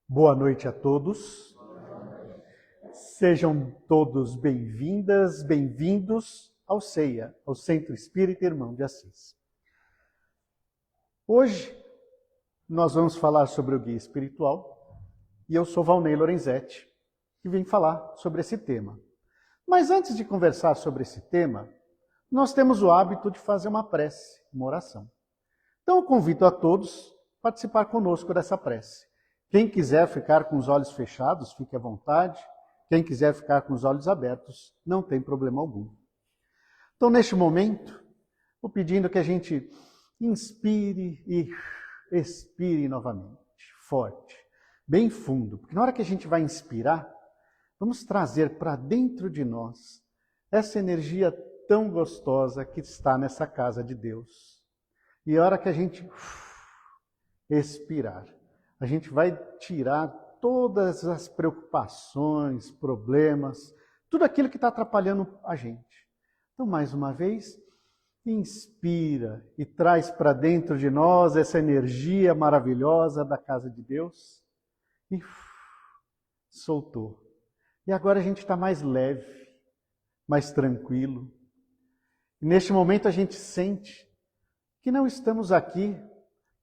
Boa noite a todos. Sejam todos bem-vindas, bem-vindos ao CEIA, ao Centro Espírita Irmão de Assis. Hoje nós vamos falar sobre o guia espiritual e eu sou Valnei Lorenzetti, que vim falar sobre esse tema. Mas antes de conversar sobre esse tema, nós temos o hábito de fazer uma prece, uma oração. Então eu convido a todos a participar conosco dessa prece. Quem quiser ficar com os olhos fechados, fique à vontade. Quem quiser ficar com os olhos abertos, não tem problema algum. Então, neste momento, vou pedindo que a gente inspire e expire novamente, forte, bem fundo. Porque na hora que a gente vai inspirar, vamos trazer para dentro de nós essa energia tão gostosa que está nessa casa de Deus. E a hora que a gente expirar, a gente vai tirar todas as preocupações, problemas, tudo aquilo que está atrapalhando a gente. Então, mais uma vez, inspira e traz para dentro de nós essa energia maravilhosa da casa de Deus. E soltou. E agora a gente está mais leve, mais tranquilo. E neste momento a gente sente que não estamos aqui,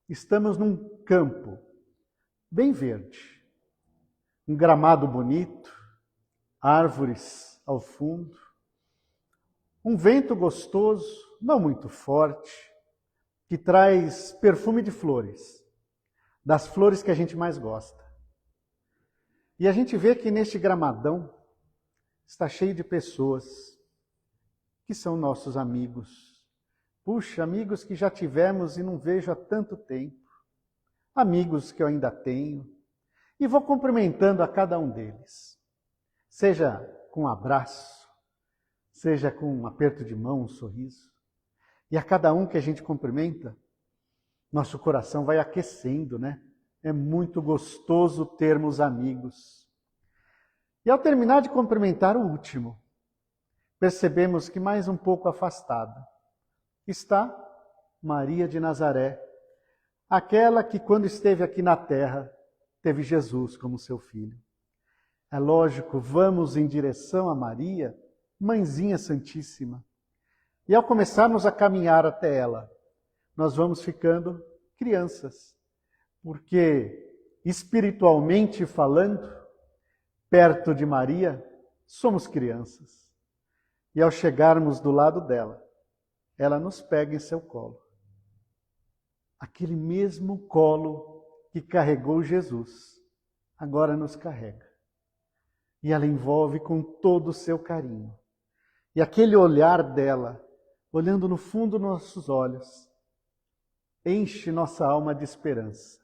estamos num campo bem verde, um gramado bonito, árvores ao fundo, um vento gostoso, não muito forte, que traz perfume de flores, das flores que a gente mais gosta. E a gente vê que neste gramadão está cheio de pessoas que são nossos amigos. Puxa, amigos que já tivemos e não vejo há tanto tempo. Amigos que eu ainda tenho, e vou cumprimentando a cada um deles. Seja com um abraço, seja com um aperto de mão, um sorriso. E a cada um que a gente cumprimenta, nosso coração vai aquecendo, né? É muito gostoso termos amigos. E ao terminar de cumprimentar o último, percebemos que mais um pouco afastada está Maria de Nazaré, aquela que, quando esteve aqui na terra, teve Jesus como seu filho. É lógico, vamos em direção a Maria, Mãezinha Santíssima. E ao começarmos a caminhar até ela, nós vamos ficando crianças. Porque, espiritualmente falando, perto de Maria, somos crianças. E ao chegarmos do lado dela, ela nos pega em seu colo. Aquele mesmo colo que carregou Jesus, agora nos carrega. E ela envolve com todo o seu carinho. E aquele olhar dela, olhando no fundo dos nossos olhos, enche nossa alma de esperança.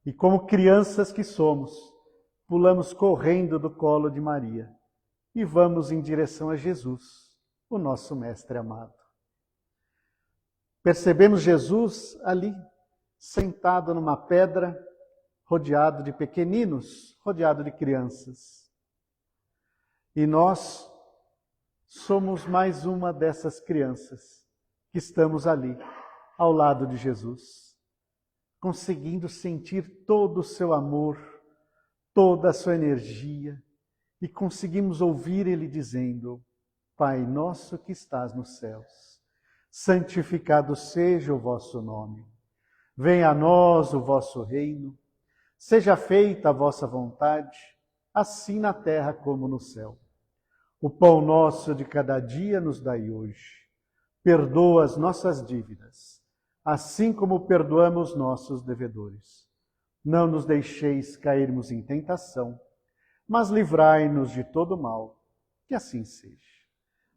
E como crianças que somos, pulamos correndo do colo de Maria e vamos em direção a Jesus, o nosso Mestre amado. Percebemos Jesus ali, sentado numa pedra, rodeado de pequeninos, rodeado de crianças. E nós somos mais uma dessas crianças que estamos ali, ao lado de Jesus, conseguindo sentir todo o seu amor, toda a sua energia, e conseguimos ouvir Ele dizendo: Pai nosso que estás nos céus, santificado seja o vosso nome. Venha a nós o vosso reino. Seja feita a vossa vontade, assim na terra como no céu. O pão nosso de cada dia nos dai hoje. Perdoa as nossas dívidas, assim como perdoamos nossos devedores. Não nos deixeis cairmos em tentação, mas livrai-nos de todo mal. Que assim seja.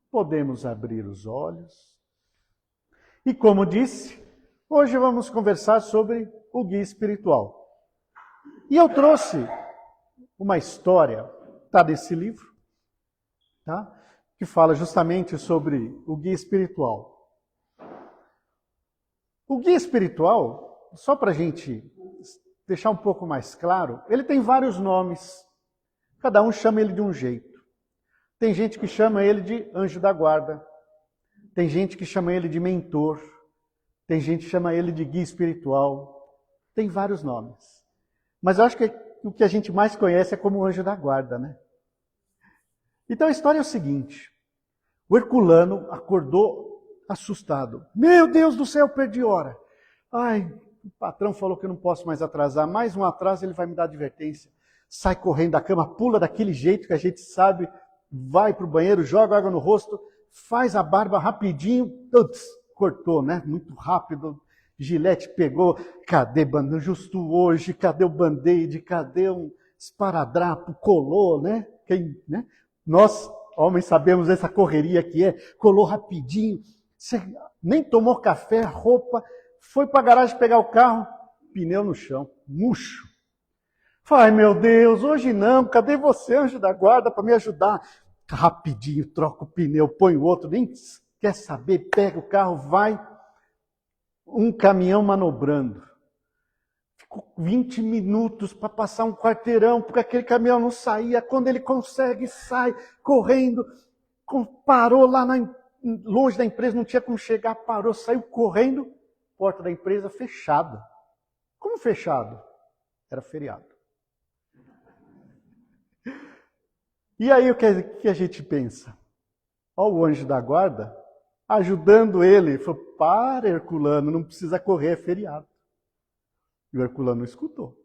Podemos abrir os olhos. E como disse, hoje vamos conversar sobre o guia espiritual. E eu trouxe uma história, está nesse livro, tá? Que fala justamente sobre o guia espiritual. O guia espiritual, só para a gente deixar um pouco mais claro, ele tem vários nomes. Cada um chama ele de um jeito. Tem gente que chama ele de anjo da guarda. Tem gente que chama ele de mentor. Tem gente que chama ele de guia espiritual. tem vários nomes. Mas eu acho que o que a gente mais conhece é como o anjo da guarda, né? Então a história é o seguinte. O Herculano acordou assustado. Meu Deus do céu, perdi hora. Ai, o patrão falou que eu não posso mais atrasar. Mais um atraso, ele vai me dar advertência. Sai correndo da cama, pula daquele jeito que a gente sabe, vai para o banheiro, joga água no rosto, faz a barba rapidinho, cortou, né? Muito rápido. Gilete pegou, cadê band... justo hoje, cadê o band-aid, cadê um esparadrapo, colou, né? Né? Nós, homens, sabemos essa correria que é, colou rapidinho, você nem tomou café, roupa, foi para a garagem pegar o carro, pneu no chão, murcho. Ai, meu Deus, hoje não, cadê você, anjo da guarda, para me ajudar? Rapidinho, troca o pneu, põe o outro, nem quer saber, pega o carro, vai. Um caminhão manobrando. Ficou 20 minutos para passar um quarteirão, porque aquele caminhão não saía. Quando ele consegue, sai correndo. Parou lá longe da empresa, não tinha como chegar, parou, saiu correndo. Porta da empresa fechada. Como fechado? Era feriado. E aí o que a gente pensa? Olha o anjo da guarda ajudando ele. Falou, para, Herculano, não precisa correr, é feriado. E o Herculano não escutou.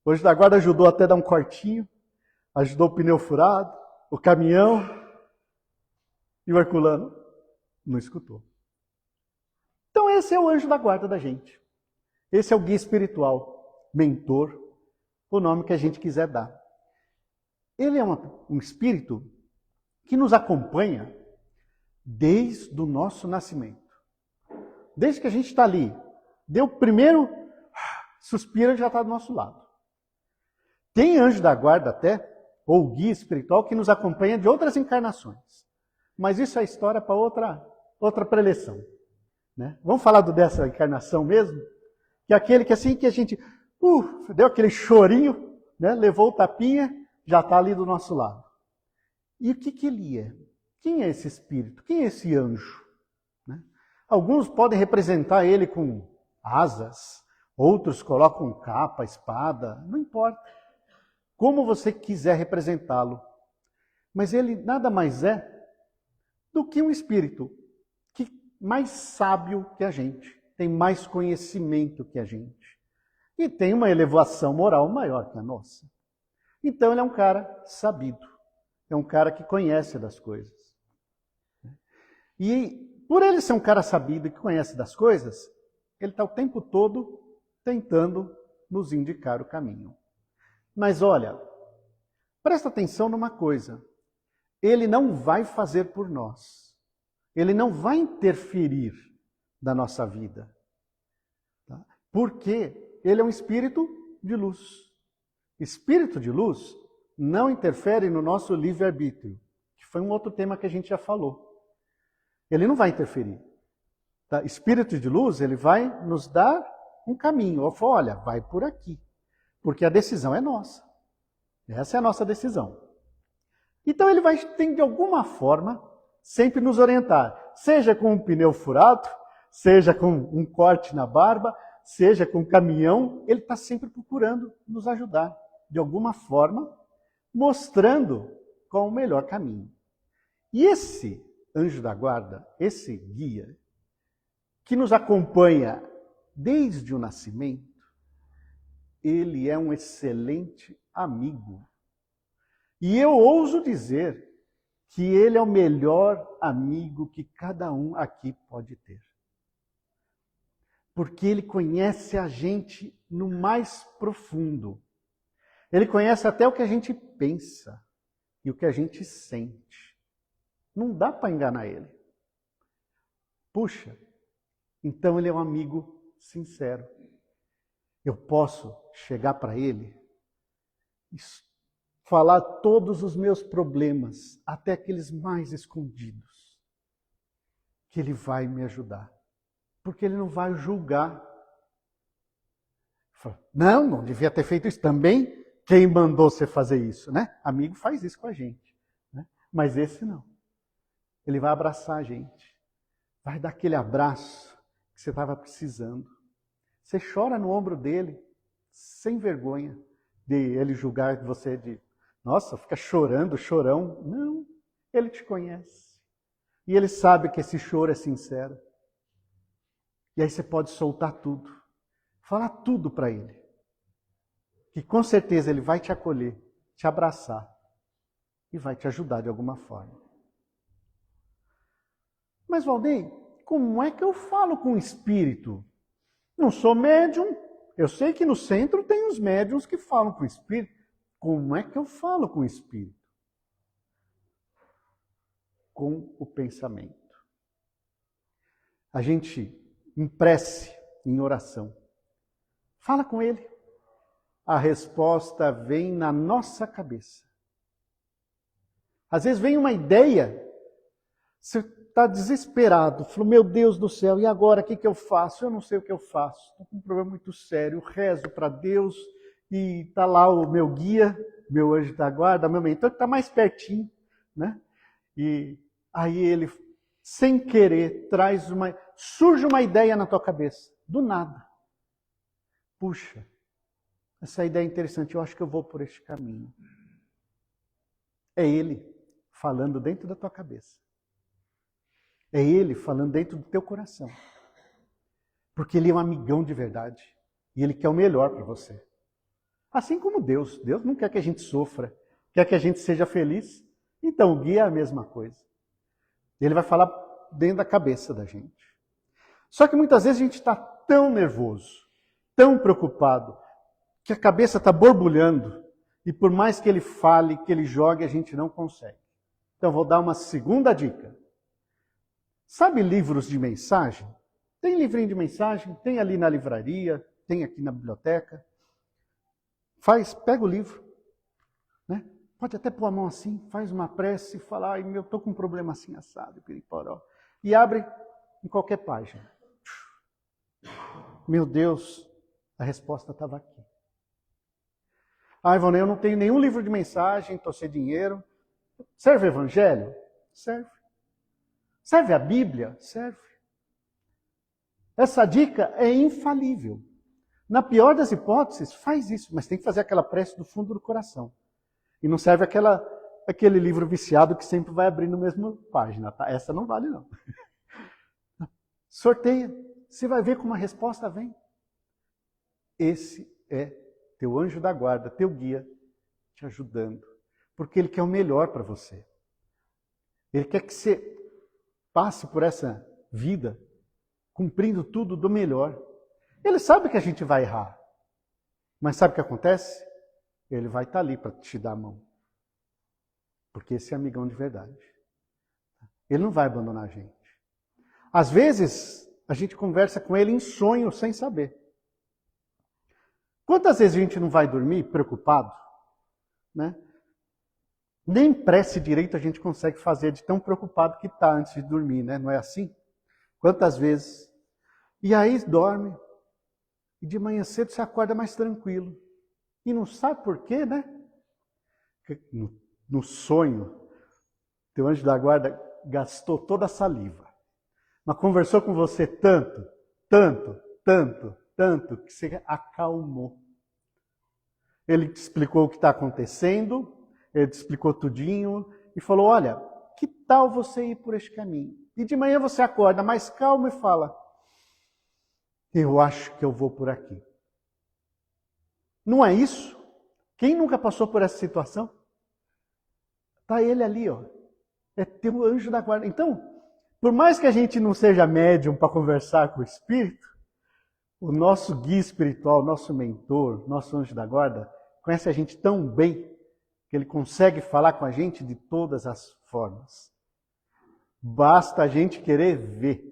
O anjo da guarda ajudou até dar um cortinho, ajudou o pneu furado, o caminhão, e o Herculano não escutou. Então esse é o anjo da guarda da gente. Esse é o guia espiritual, mentor, o nome que a gente quiser dar. Ele é um espírito que nos acompanha desde o nosso nascimento. Desde que a gente está ali, deu o primeiro suspiro, ele já está do nosso lado. Tem anjo da guarda até, ou guia espiritual, que nos acompanha de outras encarnações. Mas isso é história para outra preleção. Né? Vamos falar dessa encarnação mesmo? Que é aquele que assim que a gente deu aquele chorinho, né? Levou o tapinha, já está ali do nosso lado. E o que ele é? Quem é esse espírito? Quem é esse anjo? Né? Alguns podem representar ele com asas, outros colocam capa, espada, não importa. Como você quiser representá-lo. Mas ele nada mais é do que um espírito que mais sábio que a gente, tem mais conhecimento que a gente e tem uma elevação moral maior que a nossa. Então ele é um cara sabido, é um cara que conhece das coisas. E por ele ser um cara sabido e que conhece das coisas, ele está o tempo todo tentando nos indicar o caminho. Mas olha, presta atenção numa coisa. Ele não vai fazer por nós. Ele não vai interferir na nossa vida. Tá? Porque ele é um espírito de luz. Espírito de luz não interfere no nosso livre-arbítrio, que foi um outro tema que a gente já falou. Ele não vai interferir. Tá? Espírito de luz, ele vai nos dar um caminho. Eu falo, olha, vai por aqui. Porque a decisão é nossa. Essa é a nossa decisão. Então ele vai, de alguma forma, sempre nos orientar. Seja com um pneu furado, seja com um corte na barba, seja com um caminhão, ele está sempre procurando nos ajudar. De alguma forma, mostrando qual o melhor caminho. E esse anjo da guarda, esse guia, que nos acompanha desde o nascimento, ele é um excelente amigo. E eu ouso dizer que ele é o melhor amigo que cada um aqui pode ter. Porque ele conhece a gente no mais profundo. Ele conhece até o que a gente pensa e o que a gente sente. Não dá para enganar ele. Puxa, então ele é um amigo sincero. Eu posso chegar para ele e falar todos os meus problemas, até aqueles mais escondidos, que ele vai me ajudar. Porque ele não vai julgar. Não devia ter feito isso também. Quem mandou você fazer isso, né? Amigo faz isso com a gente, né? Mas esse não. Ele vai abraçar a gente. Vai dar aquele abraço que você estava precisando. Você chora no ombro dele, sem vergonha de ele julgar você de, nossa, fica chorando, chorão. Não, ele te conhece. E ele sabe que esse choro é sincero. E aí você pode soltar tudo, falar tudo para ele. Que com certeza ele vai te acolher, te abraçar e vai te ajudar de alguma forma. Mas, Valdeir, como é que eu falo com o espírito? Não sou médium. Eu sei que no centro tem os médiums que falam com o espírito. Como é que eu falo com o espírito? Com o pensamento. A gente, em prece, em oração, fala com ele. A resposta vem na nossa cabeça. Às vezes vem uma ideia, você está desesperado, falou, meu Deus do céu, e agora o que eu faço? Eu não sei o que eu faço, estou com um problema muito sério, eu rezo para Deus e está lá o meu guia, meu anjo da guarda, meu mentor, que está mais pertinho, né? E aí ele, sem querer, surge uma ideia na tua cabeça, do nada. Puxa, essa ideia é interessante, eu acho que eu vou por este caminho. É ele falando dentro da tua cabeça. É ele falando dentro do teu coração. Porque ele é um amigão de verdade. E ele quer o melhor para você. Assim como Deus. Deus não quer que a gente sofra. Quer que a gente seja feliz. Então o guia é a mesma coisa. Ele vai falar dentro da cabeça da gente. Só que muitas vezes a gente está tão nervoso, tão preocupado, que a cabeça está borbulhando. E por mais que ele fale, que ele jogue, a gente não consegue. Então vou dar uma segunda dica. Sabe livros de mensagem? Tem livrinho de mensagem, tem ali na livraria, tem aqui na biblioteca. Pega o livro, né? Pode até pôr a mão assim, faz uma prece e fala, eu estou com um problema assim assado, piriporó. E abre em qualquer página. Meu Deus, a resposta estava aqui. Ivone, eu não tenho nenhum livro de mensagem, estou sem dinheiro. Serve o Evangelho? Serve. Serve a Bíblia? Serve. Essa dica é infalível. Na pior das hipóteses, faz isso, mas tem que fazer aquela prece do fundo do coração. E não serve aquele livro viciado que sempre vai abrir na mesma página. Tá? Essa não vale, não. Sorteia. Você vai ver como a resposta vem. Esse é teu anjo da guarda, teu guia, te ajudando. Porque ele quer o melhor para você. Ele quer que você passe por essa vida cumprindo tudo do melhor. Ele sabe que a gente vai errar. Mas sabe o que acontece? Ele vai estar ali para te dar a mão. Porque esse é amigão de verdade. Ele não vai abandonar a gente. Às vezes, a gente conversa com ele em sonho, sem saber. Quantas vezes a gente não vai dormir preocupado? Né? Nem prece direito a gente consegue fazer de tão preocupado que está antes de dormir, né? Não é assim? Quantas vezes? E aí dorme. E de manhã cedo você acorda mais tranquilo. E não sabe por quê, né? No sonho, teu anjo da guarda gastou toda a saliva. Mas conversou com você tanto, que você acalmou. Ele te explicou o que está acontecendo, ele te explicou tudinho e falou, olha, que tal você ir por este caminho? E de manhã você acorda mais calmo e fala, eu acho que eu vou por aqui. Não é isso? Quem nunca passou por essa situação? Está ele ali, ó. É teu anjo da guarda. Então, por mais que a gente não seja médium para conversar com o Espírito, o nosso guia espiritual, nosso mentor, nosso anjo da guarda, conhece a gente tão bem que ele consegue falar com a gente de todas as formas. Basta a gente querer ver,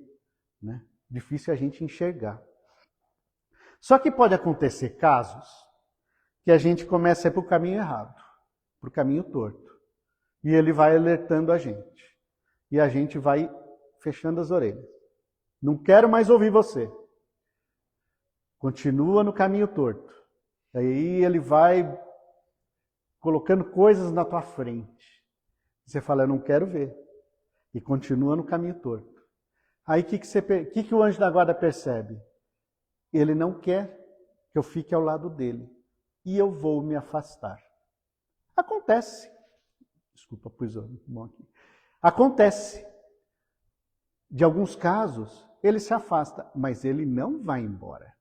né? Difícil a gente enxergar. Só que pode acontecer casos que a gente começa a ir para o caminho errado, para o caminho torto. E ele vai alertando a gente. E a gente vai fechando as orelhas. Não quero mais ouvir você. Continua no caminho torto. Aí ele vai colocando coisas na tua frente. Você fala, eu não quero ver. E continua no caminho torto. Aí o que o anjo da guarda percebe? Ele não quer que eu fique ao lado dele. E eu vou me afastar. Acontece. Desculpa, pus a mão aqui. Acontece. De alguns casos, ele se afasta, mas ele não vai embora.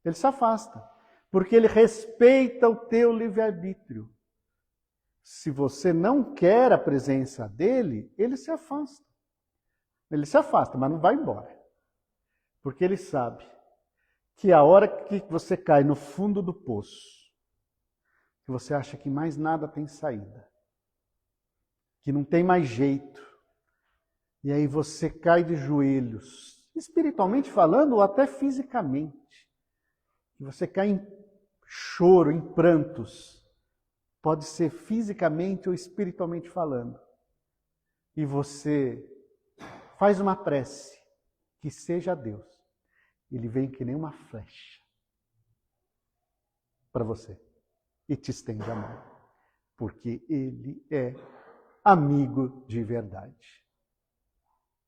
Ele se afasta, porque ele respeita o teu livre-arbítrio. Se você não quer a presença dele, ele se afasta. Ele se afasta, mas não vai embora. Porque ele sabe que a hora que você cai no fundo do poço, que você acha que mais nada tem saída, que não tem mais jeito, e aí você cai de joelhos, espiritualmente falando ou até fisicamente, que você cai em choro, em prantos, pode ser fisicamente ou espiritualmente falando, e você faz uma prece, que seja Deus, ele vem que nem uma flecha para você e te estende a mão, porque ele é amigo de verdade.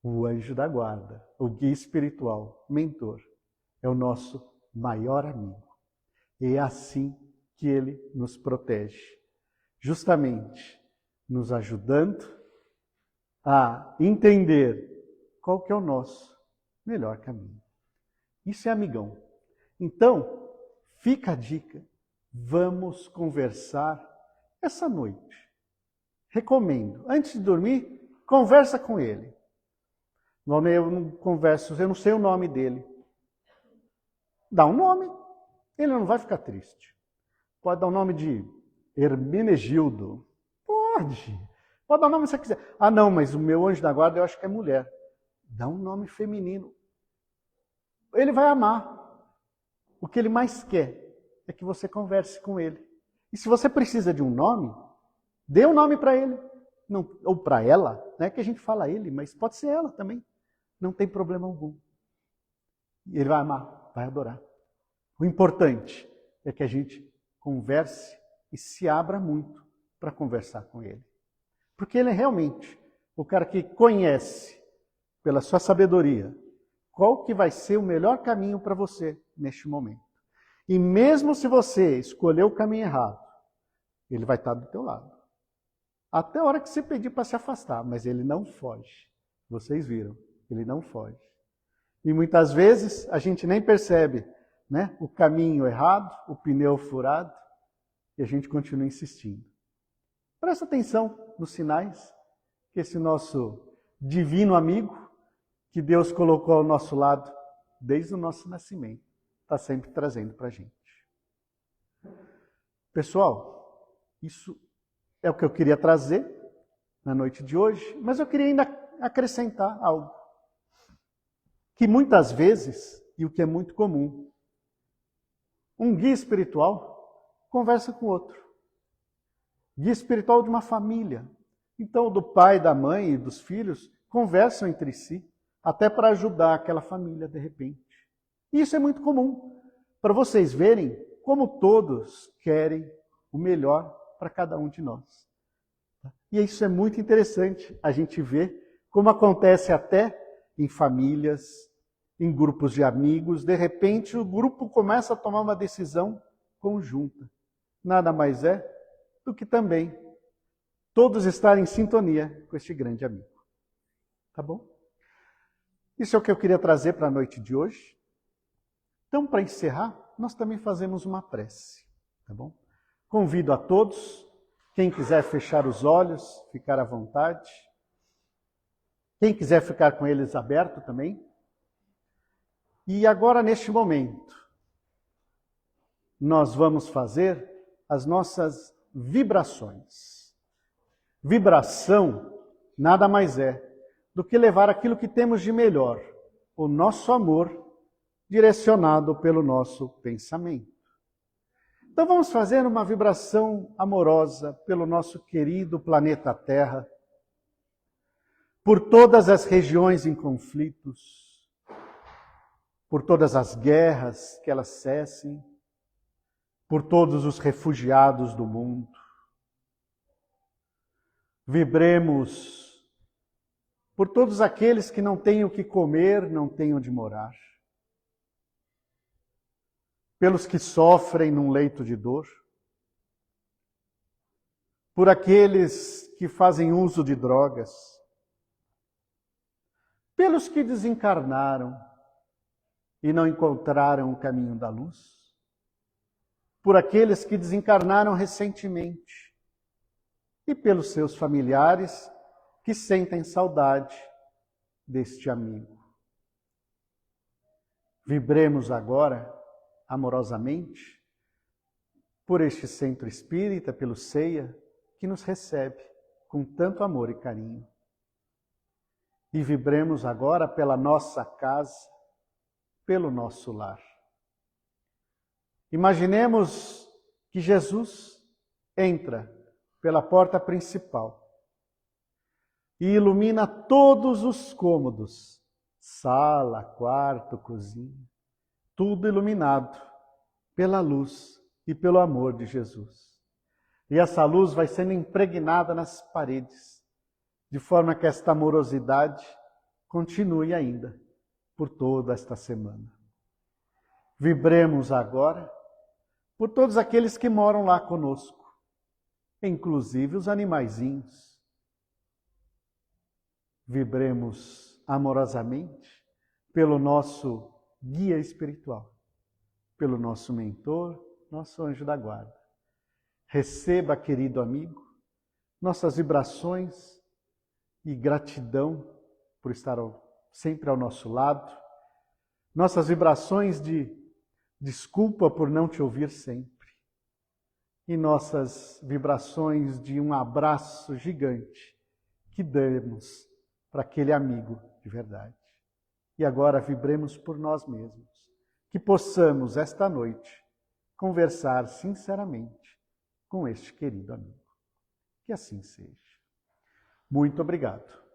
O anjo da guarda, o guia espiritual, mentor, é o nosso maior amigo. E é assim que ele nos protege, justamente nos ajudando a entender qual que é o nosso melhor caminho. Isso é amigão. Então, fica a dica, vamos conversar essa noite. Recomendo, antes de dormir, conversa com ele. Eu não converso, eu não sei o nome dele. Dá um nome, ele não vai ficar triste. Pode dar o nome de Hermenegildo. Pode. Pode dar o nome que você quiser. Ah, não, mas o meu anjo da guarda eu acho que é mulher. Dá um nome feminino. Ele vai amar. O que ele mais quer é que você converse com ele. E se você precisa de um nome, dê um nome para ele. Não, ou para ela, não é que a gente fala ele, mas pode ser ela também. Não tem problema algum. Ele vai amar, vai adorar. O importante é que a gente converse e se abra muito para conversar com ele. Porque ele é realmente o cara que conhece, pela sua sabedoria, qual que vai ser o melhor caminho para você neste momento. E mesmo se você escolher o caminho errado, ele vai estar do teu lado. Até a hora que você pedir para se afastar, mas ele não foge. Vocês viram, ele não foge. E muitas vezes a gente nem percebe, né, o caminho errado, o pneu furado, e a gente continua insistindo. Presta atenção nos sinais que esse nosso divino amigo, que Deus colocou ao nosso lado desde o nosso nascimento, está sempre trazendo para a gente. Pessoal, isso é o que eu queria trazer na noite de hoje, mas eu queria ainda acrescentar algo. Que muitas vezes, e o que é muito comum, um guia espiritual conversa com outro. Guia espiritual de uma família. Então, do pai, da mãe e dos filhos conversam entre si, até para ajudar aquela família de repente. E isso é muito comum, para vocês verem como todos querem o melhor para cada um de nós. E isso é muito interessante, a gente vê como acontece até em famílias, em grupos de amigos, de repente o grupo começa a tomar uma decisão conjunta. Nada mais é do que também todos estarem em sintonia com este grande amigo. Tá bom? Isso é o que eu queria trazer para a noite de hoje. Então, para encerrar, nós também fazemos uma prece, tá bom? Convido a todos, quem quiser fechar os olhos, ficar à vontade. Quem quiser ficar com eles aberto também. E agora, neste momento, nós vamos fazer as nossas vibrações. Vibração nada mais é do que levar aquilo que temos de melhor, o nosso amor, direcionado pelo nosso pensamento. Então vamos fazer uma vibração amorosa pelo nosso querido planeta Terra, por todas as regiões em conflitos, por todas as guerras que elas cessem, por todos os refugiados do mundo. Vibremos por todos aqueles que não têm o que comer, não têm onde morar. pelos que sofrem num leito de dor, por aqueles que fazem uso de drogas, pelos que desencarnaram e não encontraram o caminho da luz, por aqueles que desencarnaram recentemente e pelos seus familiares que sentem saudade deste amigo. Vibremos agora, amorosamente, por este centro espírita, pelo CEIA, que nos recebe com tanto amor e carinho. E vibremos agora pela nossa casa, pelo nosso lar. Imaginemos que Jesus entra pela porta principal e ilumina todos os cômodos, sala, quarto, cozinha, tudo iluminado pela luz e pelo amor de Jesus. E essa luz vai sendo impregnada nas paredes, de forma que esta amorosidade continue ainda por toda esta semana. Vibremos agora por todos aqueles que moram lá conosco, inclusive os animaizinhos. Vibremos amorosamente pelo nosso guia espiritual, pelo nosso mentor, nosso anjo da guarda. Receba, querido amigo, nossas vibrações e gratidão por estar sempre ao nosso lado, nossas vibrações de desculpa por não te ouvir sempre, e nossas vibrações de um abraço gigante que demos para aquele amigo de verdade. E agora vibremos por nós mesmos, que possamos esta noite conversar sinceramente com este querido amigo. Que assim seja. Muito obrigado.